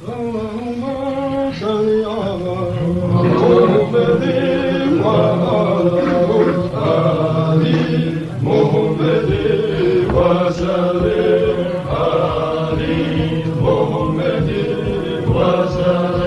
اللهم صل على محمد وعلى آل محمد وسلم آل محمد وسلم.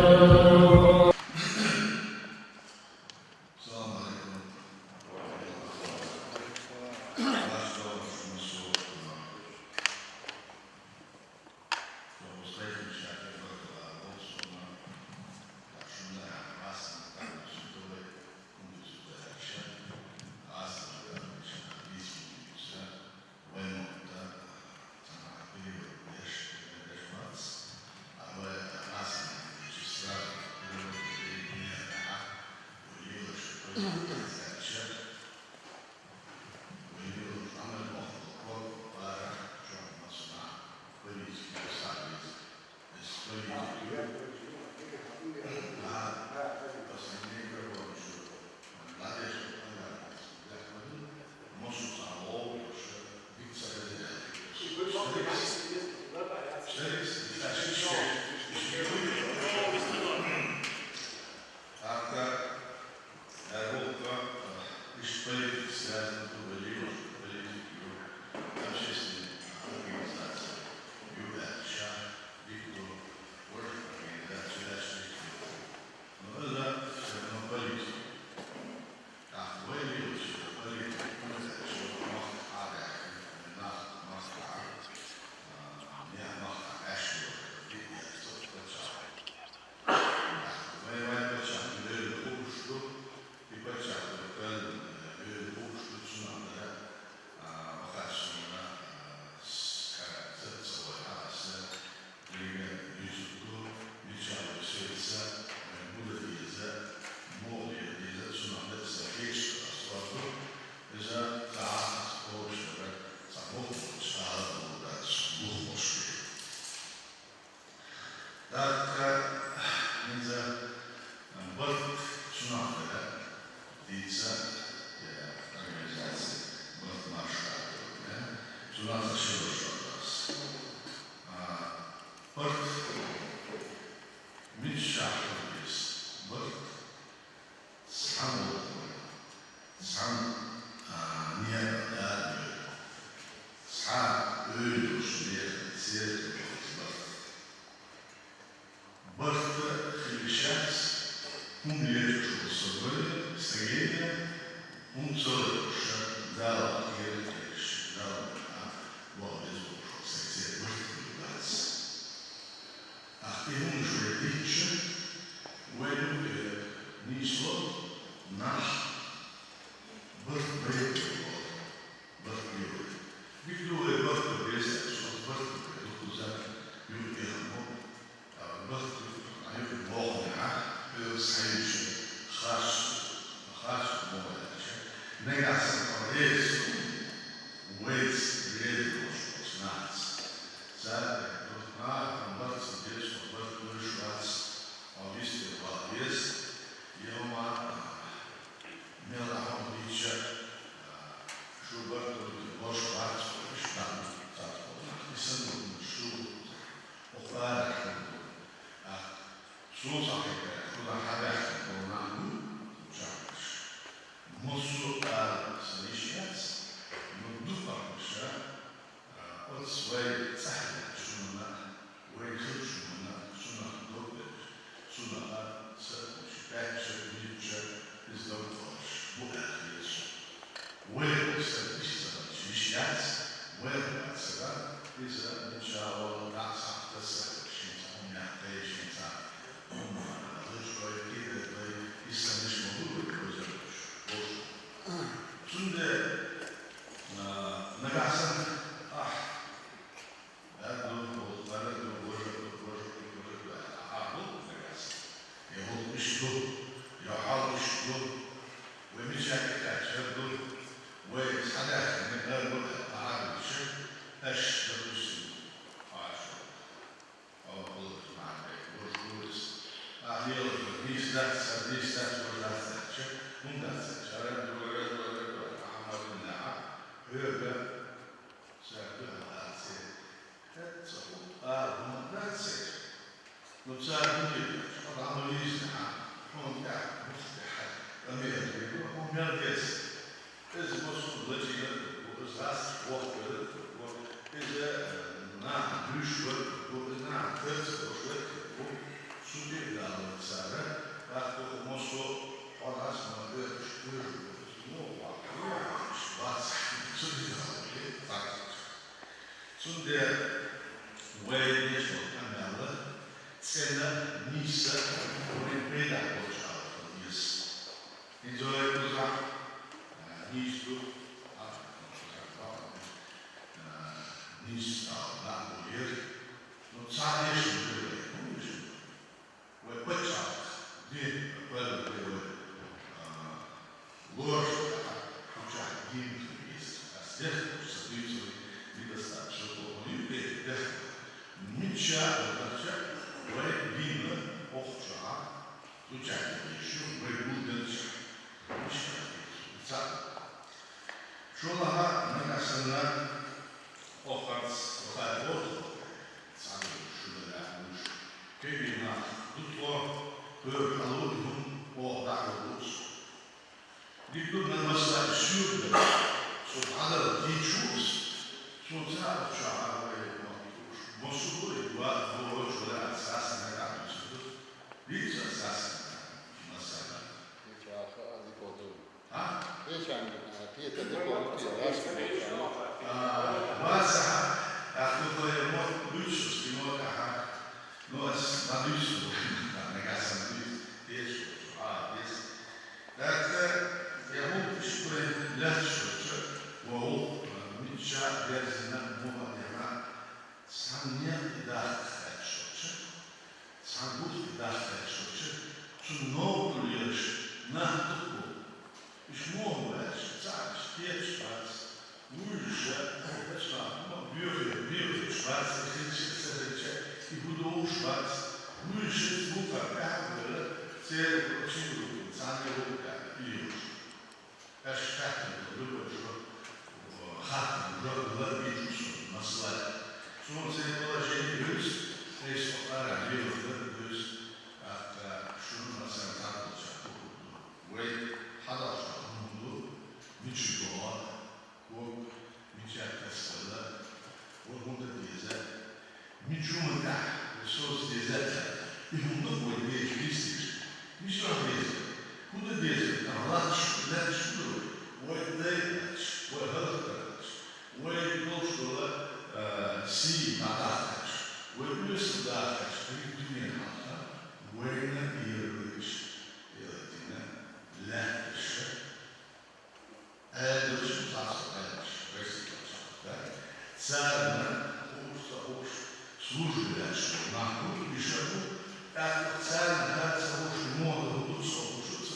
نساعد طبعا يسمع هم قاعد مفتاح أمير هم يرجس إذا مصر التي وإزاس وقت إذا نعم يشوف وإذا نعم ترس وشوف سودي لا مساعدة بعد مصر خلاص ما بيشوف مو واقعي بس سودي لا سودي وين يشوف أمامه cena missa pedagogica jest. I to jest poza niżu, niż na bojer, no cały jeszcze były, mówisz, we poczat, gdzie były ложка, хотя один есть, а здесь соответственно недостаточно полный, ничего, ويدينا أخرى تجعلش ويبودن شو لها نكسرنا أخرس وخيرات صار شو لهوش كيفنا تطلع بحلولهم وضعوش دكتورنا المسألة شو ده شو هذا تيجوز شو تعرف شو عارف مشهور وهو شغل أساسي نقدر نشوفه ليش أساسي مثلا ليش آخر ذكره ها ليش عندنا في تذكر واسع أخذ يوم لوشوس بموت أحد ناس ما لوشوا نقاسم ليش ليش لكن يوم تشوي لا تشوي وهو من شاء بيرزنا مو Sanja idachtačoče, sangut idachtačoče, su nogulieš natuku, išmogulieš, cāks, tiečpats, uļša, pēčā, bjūri špats, sereče, I budu špats, uļša, zbuka, kāpere, cēri, pročīru, cāni rūkā, ilš. Aš kāpere, rūkošo, hātam, labīču, maslēt. Soms in poложение dus, is op haar wereld dus dat шумно сентаточа we hadaf mundu michigo ko michata sala o mundo dize michumda sos dizeta e mundo foi de Cristo micho dize mundo dize tarlaç laçlo o deilaç o haltaç o doştola si badakaç, ve badakaç, bir dünyada, veyne yürüyüş, yönetimine, lehçe, eldürüş uzaklaşmış, vesikaçakta, царна, уж службы нахуй, бишеву, это царна, уж мода, уж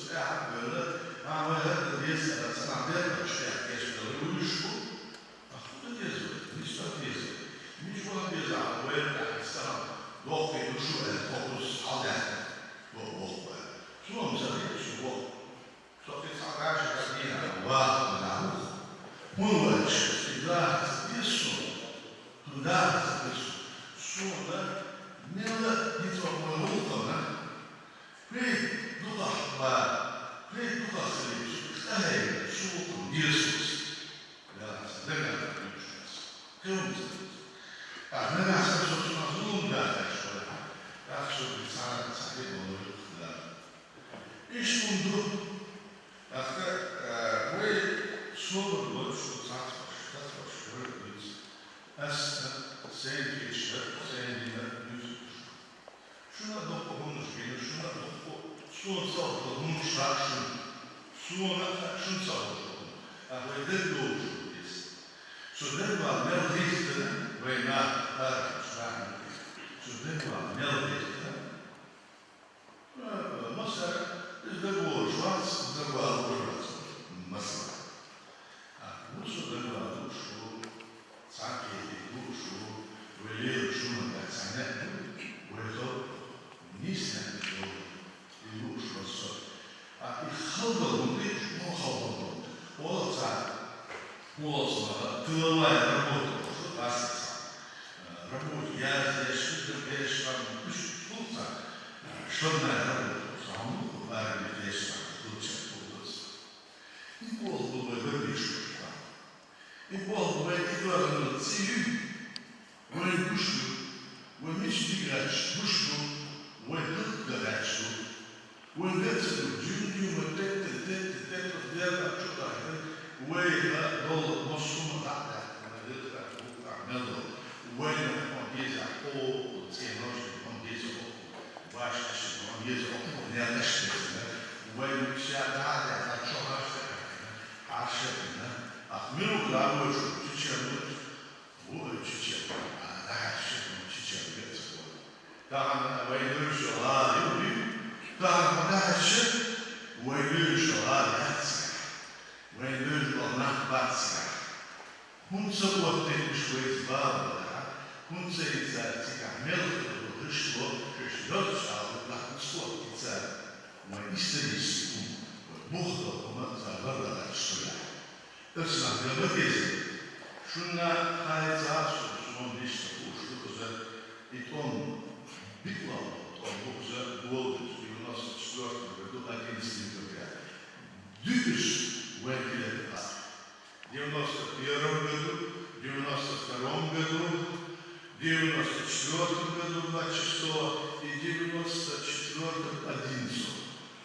это было, а мы это здесь, это царна, что я вышку, а куда действует? Nici ateză, nici o ateză, o ercă, stau, loc pe ușură, focus, aldeată, loc, și nu am înțeles și loc. Și o fi țagașă ca tine, oată, la ușă. Mânăci, stigați, isu, tundați, isu, sună, nelă, dintr-o mărută, ne? Păi, duca, păi, duca, stai, sucul, Iisus. Dă-mi Kânt. Dar nu ne-a spus o sună lungă de școală. Dar și o pizară să fie o lucră. Ești un drum. Dacă voi slobă lor și o țați și o răbăți, asta se închește, se învină, și una după unul șpină, și una după sună sau după unul șlașun, sună și un sau după. Apoi de două Zodra melodista, vai na para Zodra melodista. Masa izdevuoju žvats, izdevuoju žvats. Masa. Mūsų dalyvā dušu, sakėti dušu, vėlėjų šumą pēcane, vėlėjų nisnēti į dušu vasu. I halgalundai, nu halgalundai. O atsakė. Молодцева, тыловая работа, что классица. Работа, я здесь, что там, Sonlara sağlık var bir yaşam, kılacak bulursa. İp oldu böyle bir şurada. İp oldu böyle idvarını ziyim, böyle kuşlu, böyle hiçbir gaç, kuşlu, böyle kırk gaçlı, böyle gaçlı, cümle tet, diğer çok ayrı, böyle dolu, Moskova da, Melo, böyle geza, o, tecnoloji, geza, baş, geza, yerleştirme, böyle bir şey daha çok aşağıda, akmıyorlar bu çiçeği, bu çiçeği, daha çiçeği, daha böyle şolar, daha böyle şolar, böyle şolar, batsa. Hunza ortaya şuayız bağlılara, hunza izlertika melkılı hışlo, hışlot şağlıkla hışlot gitser, ama istediğisi buhda ona zararla şöyle. Ösnaflarına gezdi. Şunla hayatı son işte uçtu kıza, iton bitlalı, bu kıza doğdu, 94 do agentství Düz vekili var. 91 году, 92 году, 94 году 26 и 94 11.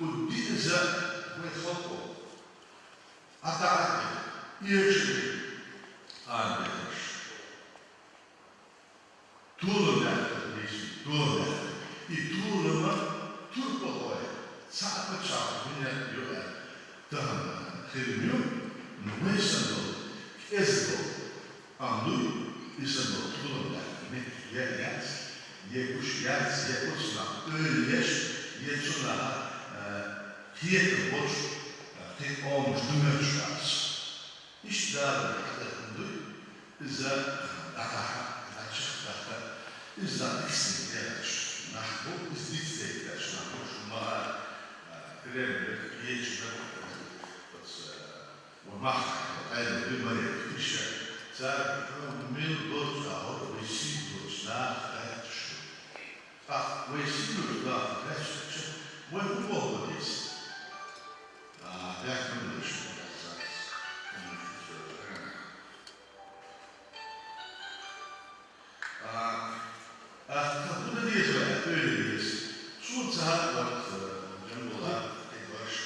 Убили за выхлопом. Атаки, ешили, армияш. Tuğla tuğla. И tuğlama turbalıya. Sağ çağ, minnet diyorlar. Daha kırmıyor. Nuesano, esto, andu, isano, tuğla. Yeriz, yekuş, yekusla, öyleyş, yetsuna, hiyeti boş, tek olmuş dümürçüz. İşte adakındı, bize ataha, açıkta, bize istekler, nahbu, istekler, nahbu, şunlara, kremler, yeçler, ومحك قال بمريك إيشا تعرف من دوت أهو ويسيب دوت لا خاتش ويسيب دوت لا خاتش وين هو ليس لكن مش أخذنا ديت بقى أوليس شو تهاد وقت جنب الله إيش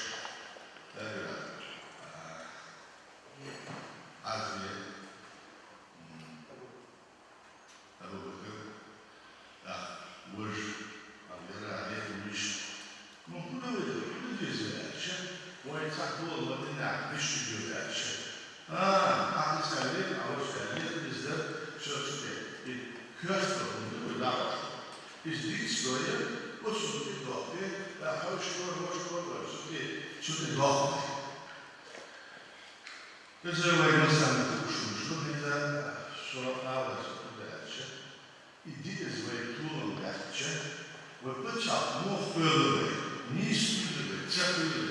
Azmiye, Abu Bakr, Burj, Abdurrahman, Burj. Mümkün öyle, ne diyorsun ya? O insan bu olmadı ne? Bir şey diyor ya. Pakistan'da, Avustralya'da bizde şöyle bir köşk oldu, bu da var. Biz dik böyle, o sürekli doğru, ve hoş var, sürekli doğru. Kızı ve insanı kuşmuştu, bir de sonra ağırlısı bu derece. İdiyiz ve tuğlum derece. Ve bıçak muhbirli, nisbili, çakılı,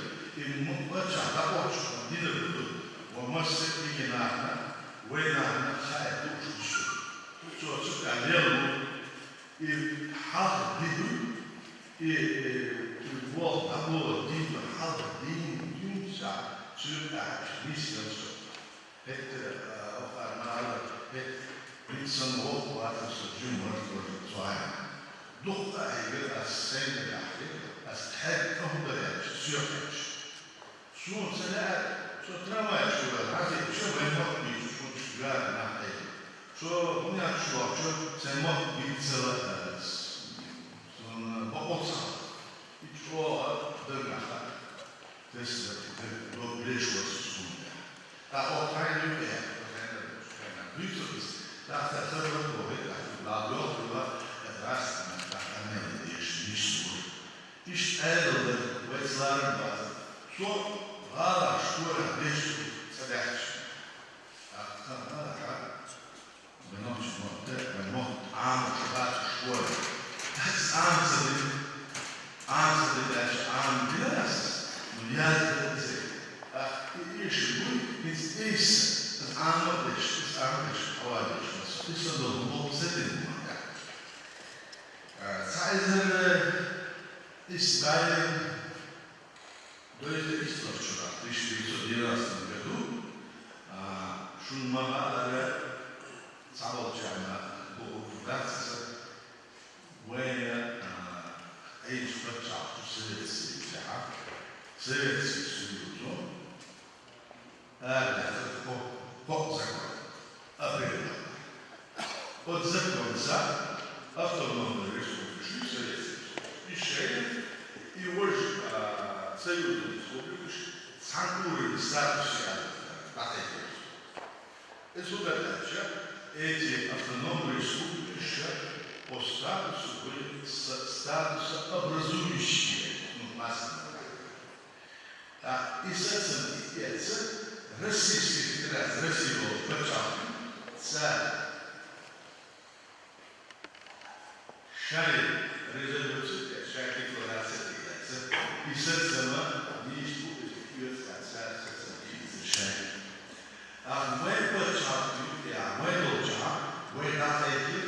bıçak da boşluğu, dili budur. Ve masrafı genelde, ve nahne hayat uçmuştu. Çocuk alelu, halk dili, vol, abu, dili, halk dili, dünsa, Türkler, Müslümanlar, hep ofanlar, hep insan o varsa cumhuriyet var. Dokta ayır as sendeler, as tek kahveler, sürekli. Şu seneler, şu tramvay şurada, hadi şu memnun bir şu şurada nahte. Şu bunu yapıyor, şu semah bir sıra, sonra bakılsa, hiç o dönmez. Questo è l'obbligo assunto. La offrire visto che la stazione dove la dove la mente nessuno. İş elde vesların var. So hala şura beş sadece. Aktarlar. Benim şurada benim ağam şurada şura. Das Ansa ağam biraz. Miljarden işi bu, biz değilse, das Arabisch, Arabisch, was ist da so, wo sind die? Zeichen, Израиль до этого источника в 1912 году Шунмагадара Цабалчана Богофугатца Уэя Эйчпачапту Советский Союз по закону определенно. От законца автономной республики Советский решение и уже Союзной республики санкции статуса атеистов. Это задача эти автономные республики по статусу были статуса образующие и с этим Российская Федерация, Россия была початку царь Шари резолюция, Шари декларация и с этим действует царь Шари. А мы початку, мы должны, мы датаете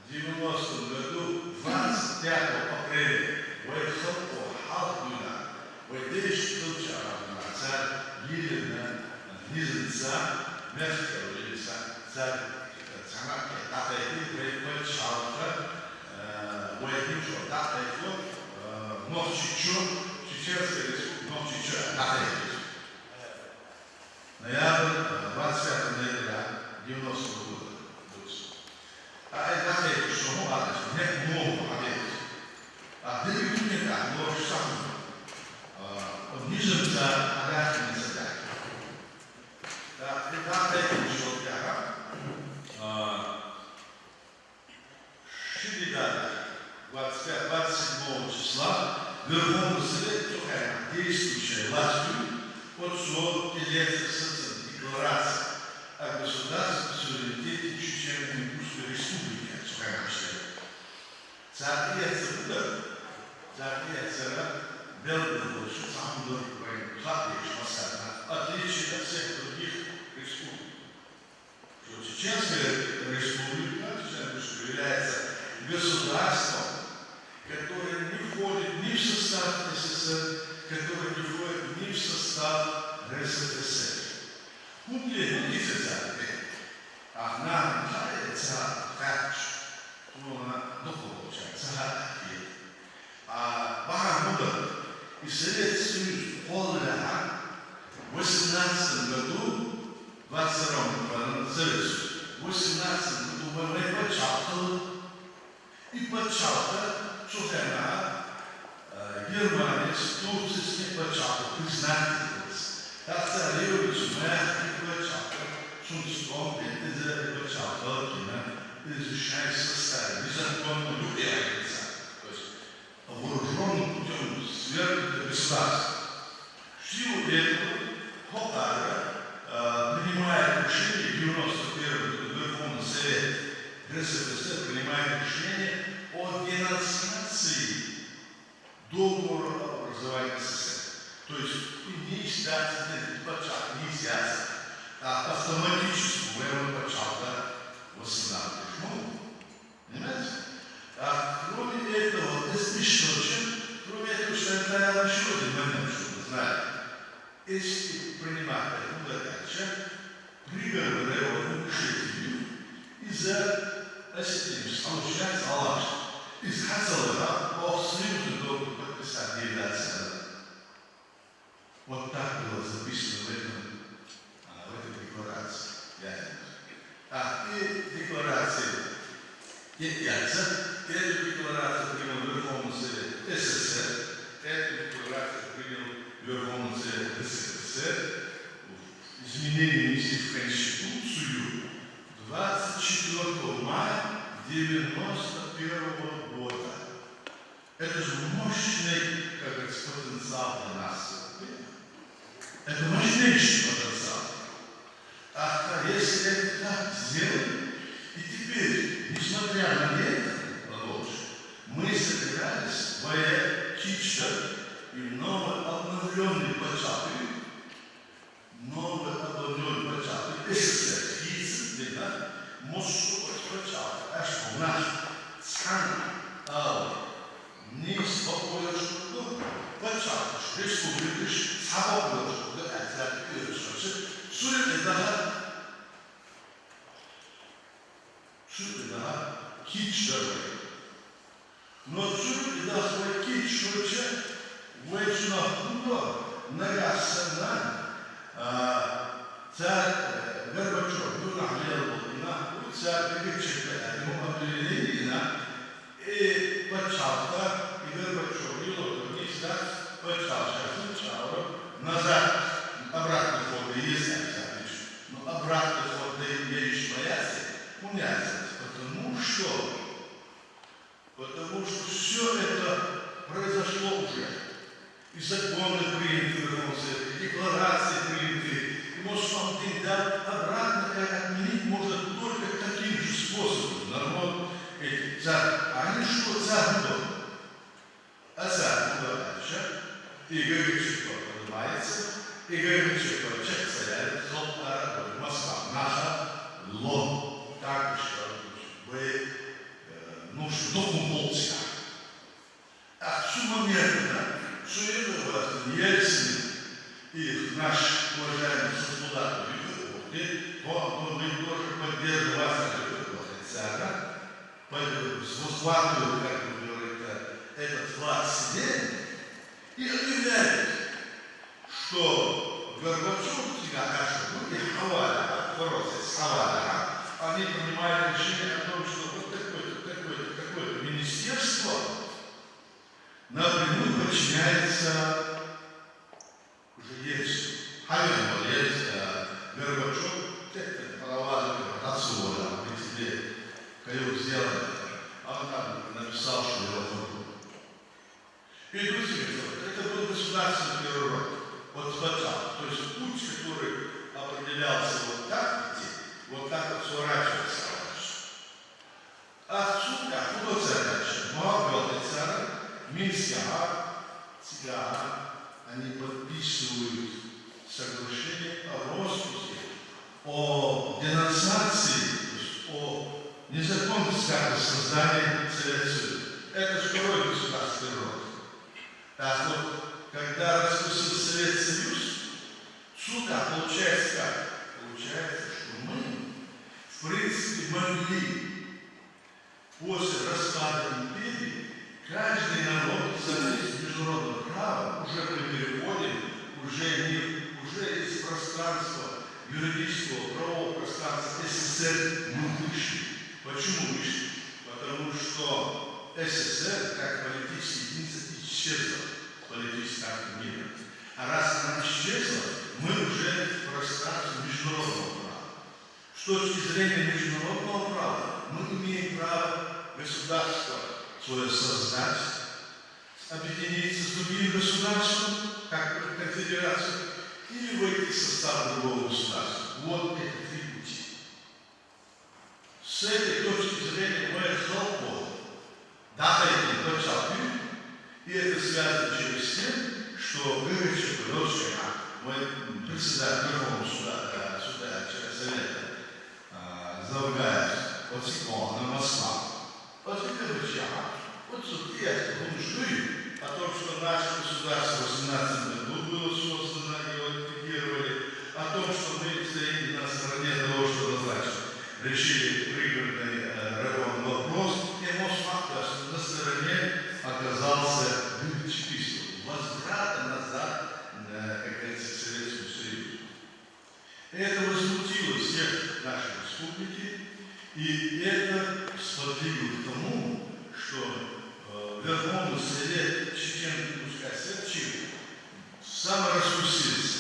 в 90 году, 25 апреля, мы хлопали халдуна, мы действуем царь Лилина, Лизенца, Меркель, Лизенца, царь Цанаки, датаете, мы початку, мы действуем датаете, Новчичу, Чеченская республика, Новчичу, датаете. Ноябрь, 25 ноября 90 года. А это не что мы адрес, нет нового адреса. А ты не так, но сам. Нижнего адреса не задать. Это что я. Шидигада, 27 числа, Верховный Совет действующая властью подшел декларация о государственном суверенитете Чечено-Ингушской республики. Соответственно, Белгород, Шамдор, отличие от всех других республик. Чеченская республика является государством, которое не входит ни в состав СССР, которое не входит ни в состав РСФСР. Не социальный. Она называется Хатч. Она получается Хатки. Бахамуда и Советский Союз Полная в 18 году, 22 Советский, в 18 году мы початали и початали, что Германия с Турцией не початала признать. Так царевич мягкий початок, шумском, это початок, изучая состав, незаконно любяется. То есть вооруженным путем свергнуто государство. В силу этого Хокара принимает решение, 91 году Верховный Совет РСФСР принимает решение о денонсации договора о образовании СССР. То есть не издательный початок, не издательный, а автоматически военного початка 18 года. Понимаете? Кроме этого, это смешно, кроме этого, что это, наверное, еще один момент, чтобы знать. Если принимать эту задачу, приговоренную решению из-за осетии, получается Аллах, из Хацалара по союзу должен подписать 9 Вот так было записано в этой декларации. И декларации эту декларацию принял Верховный Совет СССР, эту декларацию принял Верховный Совет СССР, изменения внесли в Конституцию 24 мая 1991 года. Это же мощный, как говорится, потенциал для нас. Это мощнейший потенциал. Если это так сделать, и теперь, несмотря на это, мы собирались в Чичта и новый обновленный початок СССР, может быть, початок, аж в наш страну, не кичтовый. Но чуть да свой кичтовче, вечно худо, нагасана, царь Горбачев, ну нахлел и царь Гречка, ему определили, и почалта, и Горбачев, и Лотовник, почался, назад, обратный ход, и есть но обратный ход я лишь боятся, потому что все это произошло уже. И законы приняты в Иерусалиме, и декларации приняты. И может вам да, обратно отменить можно только таким же способом. Народ, царь, а они что, царь был? А царь был дальше. И говорит, что поднимается, и говорит, что человек царя, Москва наша, лом, так что вы, ну что полтия. А в чем момент, что это вас Ельцин и наш уважаемый Сосудат, то мы тоже поддерживаем вас, царя, схватывают, как вы говорите, этот флаг сидения и объявляют, что Горбачев всегда нашел, и Хаваля, они принимали решение о том, что вот такое министерство напрямую подчиняется уже Ельцину. Хавел Ельцин, Горбачев, это права отсюда, мы тебе кого сделали, а он там написал, что его футбол. И друзья, это был государственный переворот от сначала. То есть путь, который определялся вот так идти, вот так вот сворачиваться. А отсюда, куда задача? Молодой царь, Минский цыган, они подписывают соглашение о распуске, о денонсации, то есть о незаконности создания Советского. Это второй государственный род. Так вот, когда распустил Совет Союз, сюда получается как? Получается, что мы, в принципе, могли после распада империи каждый народ за международного права уже при переходе, уже из пространства юридического правового пространства СССР мы вышли. Почему вышли? Потому что СССР как политический единица исчезла в политическом мире. А раз она исчезла, мы уже в пространстве международного права. С точки зрения международного права мы имеем право государство свое создать, объединиться с другим государством, как конфедерацию, или войти в состав другого государства. Вот эти три пути. С этой точки зрения мы жалко. Да, это почалки, и это связано через тем, что Горбачев, мой председатель Верховного суда Совета Завгаев, от Сикона, Москва, от Горбачева, вот тут я говорю о том, что наше государство в 18 году было создано, его ликвидировали, о том, что мы стоим на стороне того, что назначено. Решили пригородный районный вопрос, и Москва на стороне оказался чекистом. Возврата назад, как говорится, к Советскому Союзу. Это возмутило всех нашей республики, и это сподвигло к тому, что Верховный Совет Чечен-Пускай-Серчи самораспустился.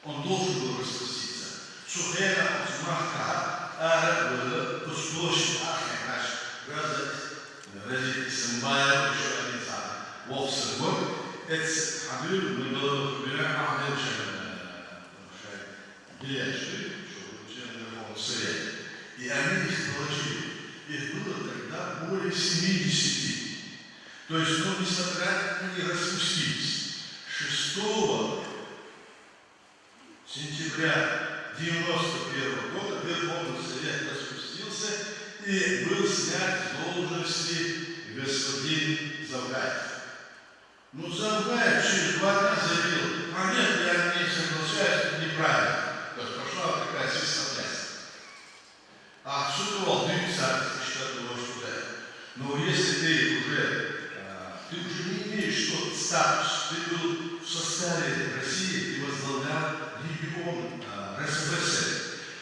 Он должен был распуститься. Сухена Махка, Арабы, Пустоши, наш Разит Исамбаев, еще один сам, Волсергор, это Хабир, мы говорим, Ахмед Беляши, член Верховного Совета. И они их положили. Их было тогда более 70. То есть, ну, несмотря они распустились. 6 сентября 1991 года Верховный Совет распустился и был снят с должности господин Завгаев. Ну, Завгаев через 2 дня заявил, а нет, я не соглашаюсь, это неправильно. То есть пошла такая свистопляска. А что ты волнуешься, что того, что это? имеешь тот статус, ты был в составе России, ты возглавлял регион РСФСР.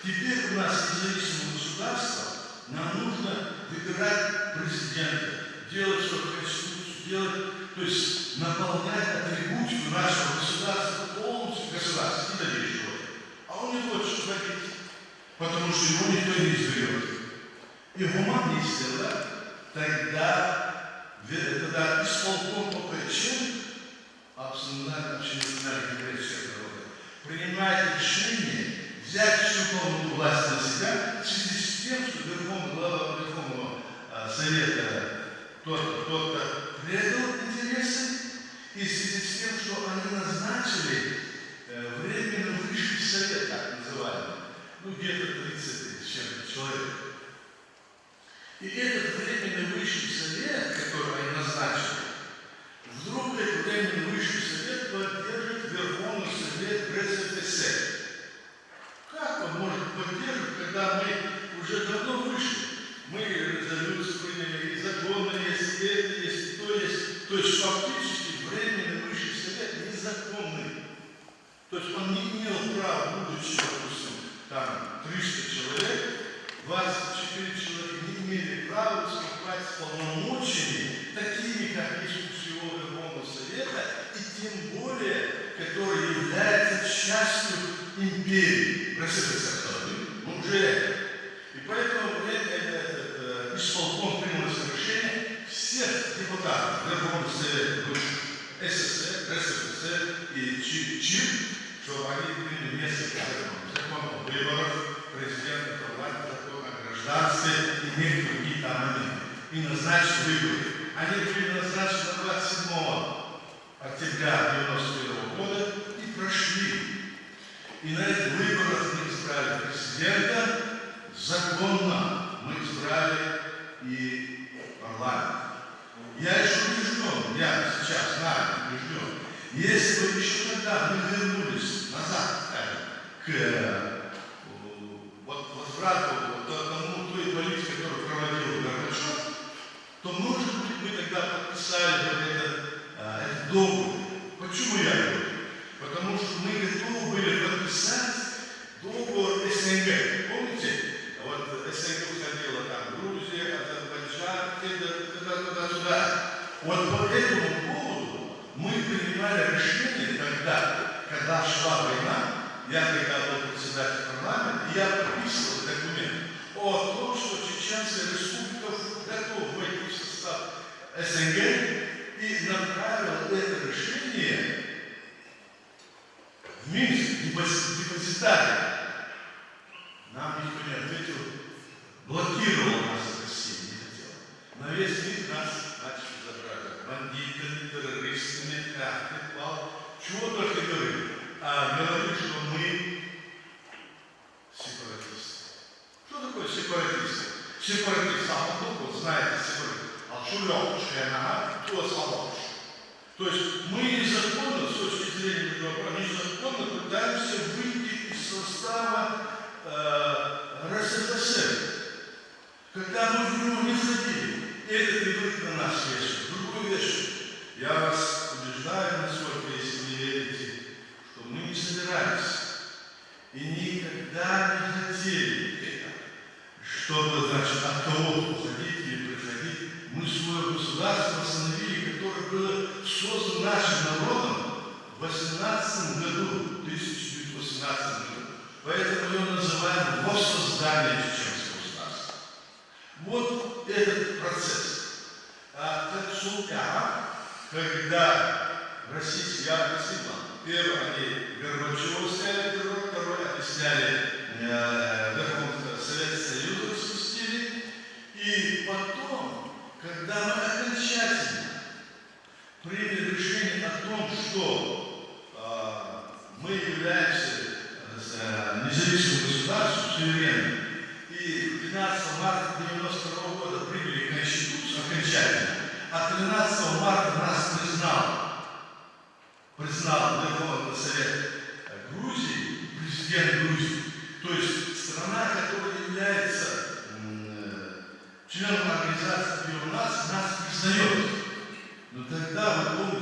Теперь у нас независимое государство, нам нужно выбирать президента, делать свою конституцию, делать, то есть наполнять атрибутику нашего государства полностью государством, и дальше. А он не хочет входить, потому что его никто не изберет. И гуман не сделает, тогда исполком ОПЧ, абсолютно общественная репрессия народа, принимает решение взять всю полную власть на себя в связи с тем, что глава Верховного Совета кто-то предал интересы, и в связи с тем, что они назначили временный высший совет, так называемый, где-то 30 с чем-то человек. И этот временный высший совет, который они назначили, вдруг этот временный высший совет поддержит Верховный Совет РСФСР. Как он может поддерживать, когда мы уже давно вышли? Мы резолюцию приняли, и законы есть, и это есть, и то есть. То есть фактически временный высший совет незаконный. То есть он не имел права, будучи, допустим, там 300 человек, 24 человека не имели права выступать с полномочиями, такими, как есть у всего Верховного Совета, и тем более, которые являются частью империи. РСФСР, ну уже. И поэтому исполком принял решение всех депутатов Верховного Совета СССР, РСФСР и ЧИП, чтобы они приняли несколько законов. Закон о выборах президента, парламента, закон о гражданстве и некоторые другие там моменты. И назначили выборы. Они были назначены 27 октября 1991 года и прошли. И на этих выборах мы избрали президента, законно мы избрали и парламент. Я еще убежден, я сейчас знаю, убежден, если бы еще тогда мы вернулись назад, к возврату той политики, которую проводил Горбачев, то, может быть, мы тогда подписали этот договор. Почему я говорю? Потому что мы готовы были подписать договор СНГ. Помните? Вот СНГ уходила там Грузия, Азербайджан, туда-туда. Вот по этому поводу мы принимали решение тогда, когда шла война, я тогда был председатель парламента, и я подписывал документ о том, что Чеченская республика готова войти в состав СНГ, и направил это решение в Минск, депозитарий. Нам никто не ответил, блокировал нас Россия, не хотел. На весь мир нас начали забрать бандитами, террористами, чего только говорили. А говорили, что мы сепаратисты. Что такое сепаратисты? Сепаратисты, вот знаете, сепаратисты. То есть мы незаконно, с точки зрения международного, незаконно пытаемся выйти из состава РСФСР. Когда мы в него не входили, это привык на нас вешать. Другую вещь. Я вас убеждаю, насколько, если не верите, что мы не собирались и никогда не хотели, чтобы, значит, от кого-то уходить или приходить. Мы свое государство восстановили, которое было создано нашим народом в 18 году, 1918 году. Поэтому его называем воссоздание чеченского государства. Вот этот процесс. Когда российские, я объяснил вам, первое, они Горбачева сняли террор, второе, они сняли Верховный Совет Союза, распустили, и потом, когда мы окончательно приняли решение о том, что мы являемся независимым государством, суверенным, и 12 марта 1992 года приняли Конституцию окончательно, а 13 марта нас признал Верховный Совет Грузии, президент Грузии, то есть страна, которая является членом организации ЮНЕСКО, нас признает. Но тогда, вы помните,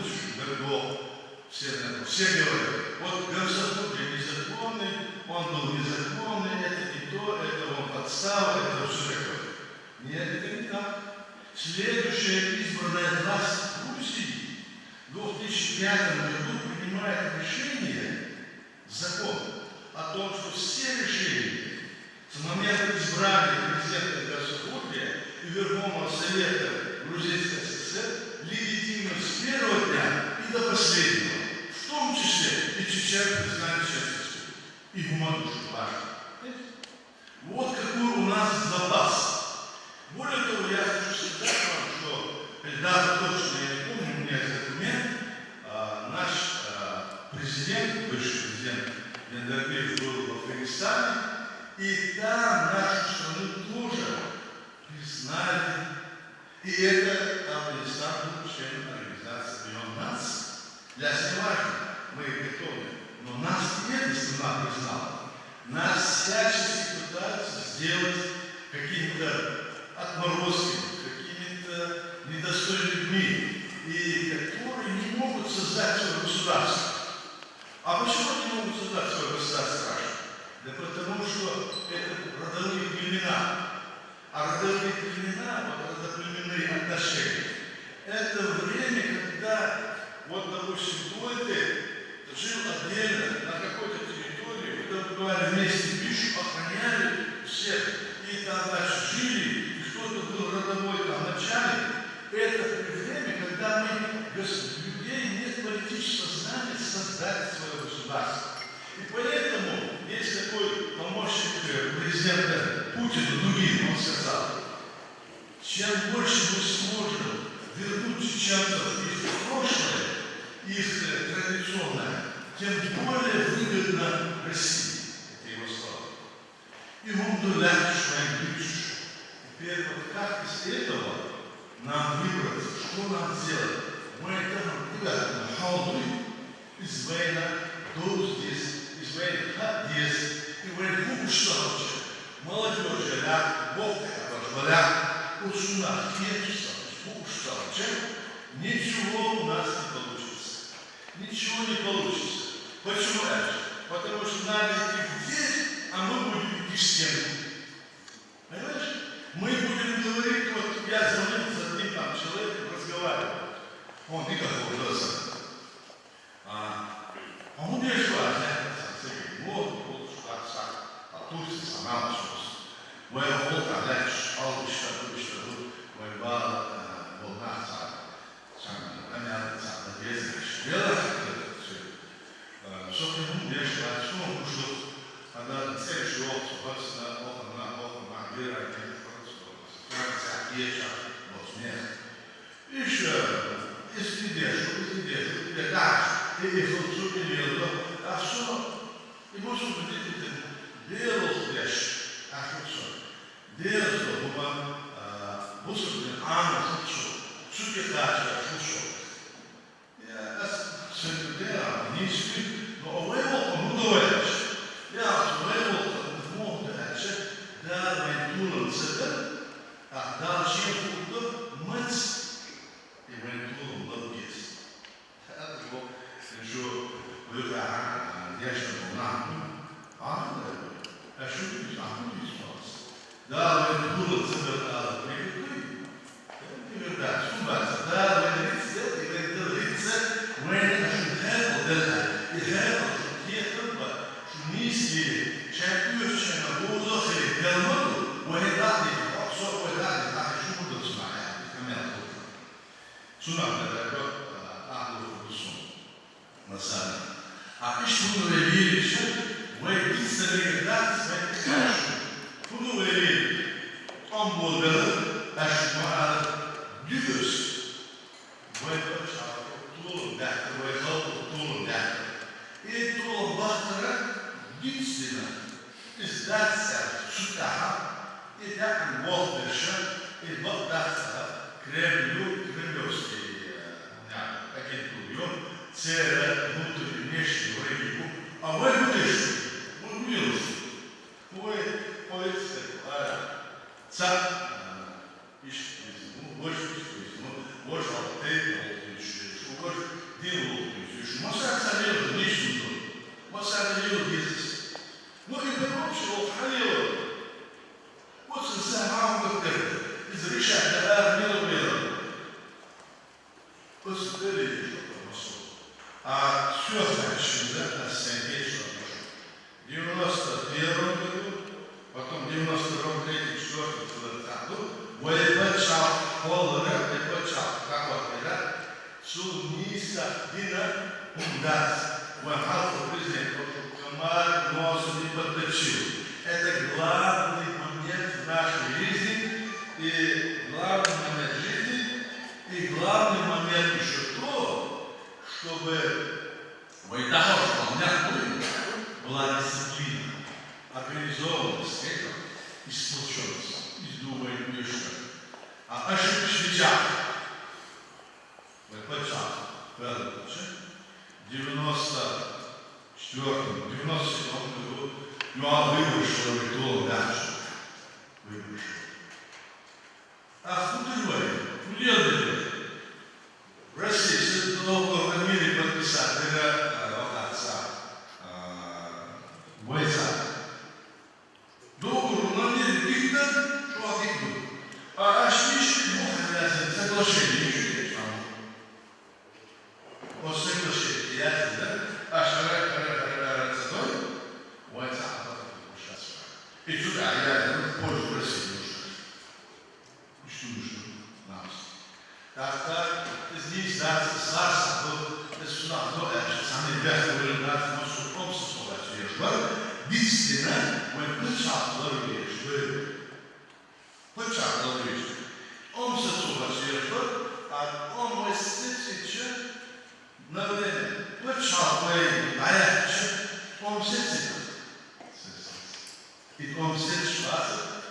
Все говорят, вот государство незаконный, он был незаконный, это не то, это он подстава, это все такое. Нет, это не так. Следующая избранная власть Грузии в 2005 году принимает решение, закон, о том, что все решения с момента избрания президента Государства и Верховного Совета Грузинской ССР легитимны с первого дня и до последнего, в том числе и Чечен, признание честности, и гуманушку важно. Вот какой у нас запас. Более того, я хочу сказать вам, что, даже точно я не помню, у меня есть документ, наш президент, бывший президент Яндарбеев был в Афганистане, и там нашу страну тоже признали. И это Афганистан был членом Организации Объединенных Наций. Для нас не важно, мы готовы, но нас и эта страна признала. Нас всячески пытаются сделать какими-то отморозками, какими-то недостойными людьми, и которые не могут создать свое государство. А почему они могут создать свое государство? Да потому что это родовые племена. А родовые племена, вот родоплеменные отношения, это время, когда, вот, допустим, ты жил отдельно на какой-то территории, вы там бывали вместе, пищу охраняли всех, и там дальше жили, и кто-то был родовой там начальник. Это время, когда мы, людей нет политического знания создать свое государство. И поэтому есть такой помощник президента Путина, Дугин, он сказал, чем больше мы сможем вернуть чеченцев их прошлое, их традиционное, тем более выгодно России. Это его слова. И он дуляет швайнбюш. Теперь вот как из этого нам выбраться, что нам сделать? Мы это, ребята, халдуй из войны до здесь, из войны здесь, и войну что вообще? Молодежь, ля, Бог позволяет, учуна, ничего у нас не получится. Ничего не получится. Почему это? Потому что надо идти здесь, а мы будем идти в стену. Понимаешь? Мы будем говорить, вот я звонил с одним там человеком, разговаривал. Он никакого глаза. Он мне шла, вот, а тут сама началась. Моя волка, дальше, мой бал, волна, понятно, что ты будешь, что она следующий опыт, вот на мира, еще, если тебе дашь, ты их лучше делал, а что? И может быть, ты делал вещь, а что? Делал, чтобы выступили, что ты дашь, что? Я секретарь, не спит, но выявил, думаешь, я выявил, мог дальше, да, вентулом цедер, а дальше буду мыть, и вентулом был есть. Это было, что выиграть, я же был нам, я шутил, да, вентулом цедер, да, прикрепили. Это verdade, сумбаться, да, وين هذا هذا هي تربى شنيسي شاكوش شنبوه داخل الجلمر وهي بعد أقصر وبعد شو بدو تسمع يعني كمان سمع ده أعلى الرسوم مثلا إيش بدو يبيل شيء ويجي سريع ده سمع بدو يبيل أمبول أشوفه ديوس ويبقى طول ده ويخلط طول ده إيه طول بحر جنسنا إزداد شتاها إذا كان واضح شيء البقى كريملوسكي يعني أكيد اليوم سير ممكن يمشي ويجيبه أو يمشي ويمشي هو полиция царь إيش больше больше делал, посмотрели, что произошло. А все значит, да, на сцене, что произошло. В 91 году, потом в 92-м, 3-м, 4-м, 4-м году, воевачал, холодно, воевачал, какой-то, сумниса, дина, умдать. Вахалфа президент, комар носу не подточил. Это главный момент в нашей жизни, и главный момент жизни, и главный момент еще то, чтобы война была дисциплина, организованность, и сплоченность, и думаю, что. А ошибки нельзя. Вы почали, в 94-м, 97-м году Иоанн выбросил ритуал дальше. Выбросил. А в Кудырве, в России, в мире подписать отца, бойца. Договор на мире дикта, что дикта. А Ашмиш мог соглашение, ничего не знал. Он соглашение, ясно, да? А и сюда я позже в России нужно. Что нужно нам? Так здесь да, слава, это сюда, это самый верхний уровень нашего общества, действительно, мы почему он се съгласил, а он мой сетиче на время. Почему он сетиче? И он сетиче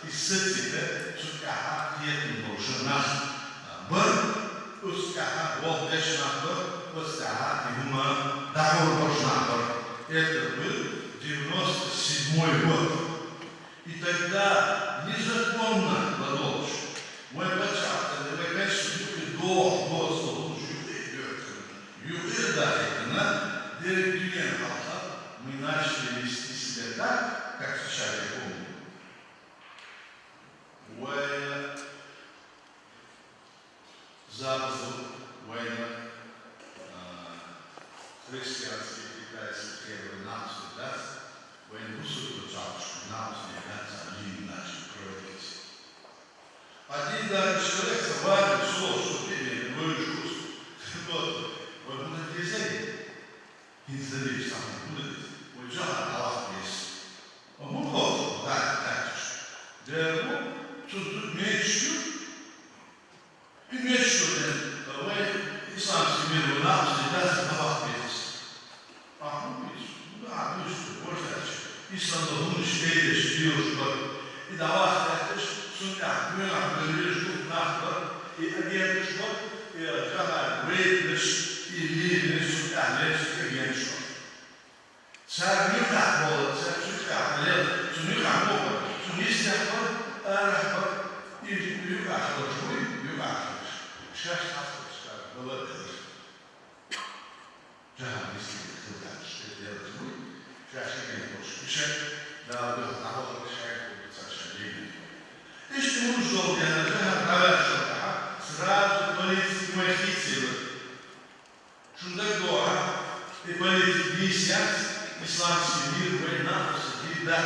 и сетиче, что я приятный больше нас. Бр, ускаха, вот дальше надо, ускаха, и ума, договор больше надо. Это был 97-й год. И тогда незаконно продолжил. Мой пачат, это, конечно, до Господа, юридически, директивно, мы начали вести себя так, как сейчас я помню. Война, Запад, война, христианские, китайские, первые нации, да? Войну сопровождал, что нам снимается, они начали проводить. Один даже человек завалил слово, что ты мне говоришь, вот будет дизайн, и задержь сам, будет, уезжал на Аллах есть. Он будет, так, да, тут меньше, и меньше, исламский мир у нас всегда на Аллах есть. А, ну, да, ну что, вот значит. İslam'da bunu şöyle diyorlar. Bir de vahdettir, sünnet, günah, birlik, nahlar, ediyetmiş var, kadar büyükmüş, iyiliğiniz, sünnetiniz, egemiş var. Sen günah olur, sen günah olur, sünnet var, arah var, büyük arkadaş, büyük arkadaş. Şaş arkadaşlar, böyle denir. Canım istedik, kıldan işte, diyoruz bu. Еще да, работа решает совершенно. И что нужно делать? Сразу политики махитили. Шундагора и политики висят, исламский мир, война, и да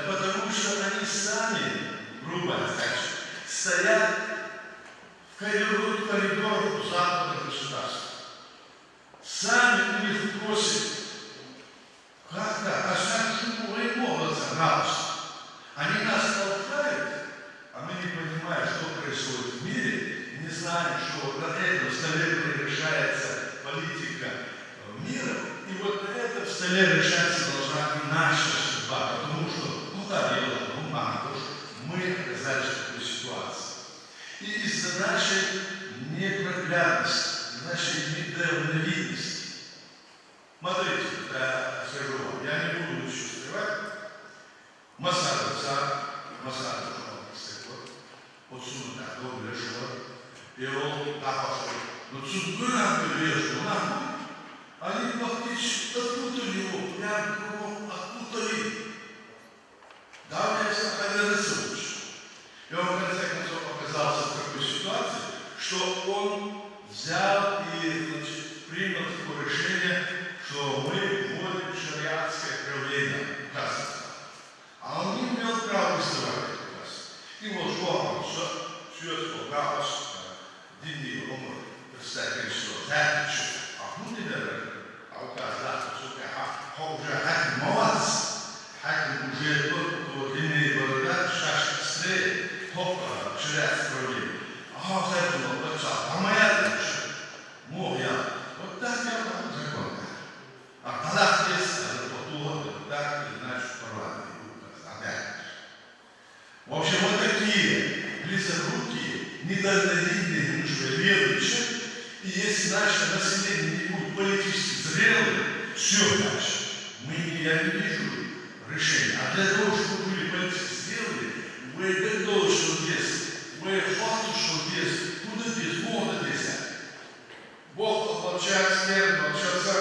потому что они сами, грубо сказать, стоят в коридорах западных государств. Сами у них просят, как-то оставшему воевода собрался. Они нас толкают, а мы не понимаем, что происходит в мире, не знаем, что на этом столе решается политика мира, и вот на этом столе решаться должна и наша судьба, потому что, мы оказались в такой ситуации. И из-за нашей непроглядности, нашей недальновидности. Смотрите, да, скажу вам, я не буду ничего скрывать. Масада, вот сюда, добрый шел, и он пошел. Но сюда приезжал, они фактически отпутали его, прямо кругом отпутали. Да, у меня есть определенный случай. И он в конце концов оказался в такой ситуации, что что он взял и, значит, принял такое решение, что мы вводим шариатское правление в Казахстан. А он не имел права выступать в Казахстан. И вот что светского права дни умер представительство Тэтча, а он не дает, а у Казахстана, что уже хаким молодец, хаким уже тот, кто длинные борода, шашки стрелы, топа, шариатское правление. А вот это вот, а моя дочь, моя, вот так я там закон. А Казах есть, это потом, так или иначе, парламент, опять. В общем, вот такие близорукие, недальновидные мужи верующие, и если наше население не будет политически зрелым, все дальше. Я не вижу решения. А для того, чтобы были политически зрелые, вы для того, что здесь, вы факт, что здесь, куда здесь, Бог здесь. Бог обобщает с кем, обобщается